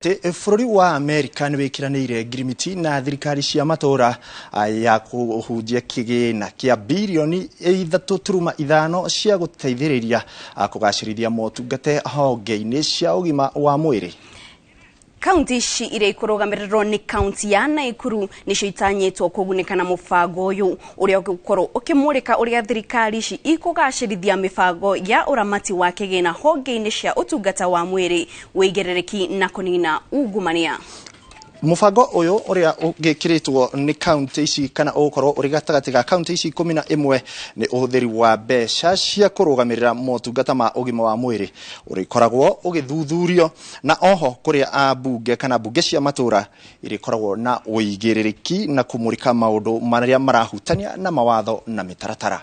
Bũrũri wa Amerika nĩ wĩkĩranĩire ngirimiti na thirikari cia matũũra ya kũhunjia kĩgĩna kĩa birioni 3.5 cia gũteithĩrĩria kũgacĩrithia motungata honge-inĩ cia ũgima wa mwĩrĩ. Kauntĩ ici iria ikũrũgamĩrĩrwo nĩ kauntĩ ya Nakuru nĩcio itanyĩtwo kũgunĩka na mũbango ũyũ ũrĩa ũgũkorwo ũkĩmũrĩka ũrĩa thirikari ici ikũgacĩrithia mĩbango ya ũramati wa kĩgĩna honge-inĩ cia ũtungata wa mwĩrĩ, wĩigĩrĩrĩki na kũnina ungumania. Mũbango ũyũ ũrĩa ũgĩkĩrĩtwo nĩ kauntĩ ici kana ũgũkorwo ũrĩ gatagatĩ ga kauntĩ ici 11 nĩ ũhũthĩri wa mbeca cia kũrũgamĩrĩra motungata ma ũgima wa mwĩrĩ ũrĩkoragwo ũgĩthuthurio na oho kũrĩa ambunge kana bunge cia matũũra irĩkoragwo na ũigĩrĩrĩki na kũmũrĩka maũndũ marĩa marahutania na mawatho na mĩtaratara.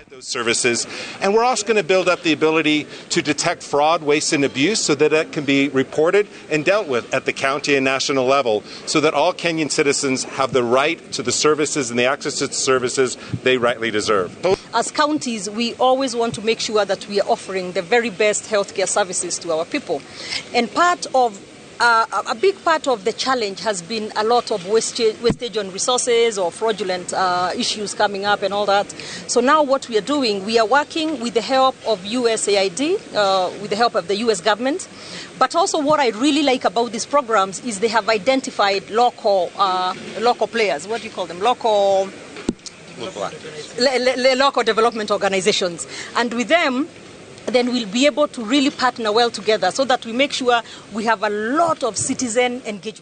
And we're also going to build up the ability to detect fraud, waste and abuse so that it can be reported and dealt with at the county and national level, so that all Kenyan citizens have the right to the services and the access to the services they rightly deserve. As counties, we always want to make sure that we are offering the very best healthcare services to our people. And a big part of the challenge has been a lot of wastage on resources or fraudulent issues coming up and all that. So now what we are doing, we are working with the help of USAID, with the help of the US government. But also what I really like about these programs is they have identified local players. What do you call them? Local development organizations. And with them, then we'll be able to really partner well together so that we make sure we have a lot of citizen engagement.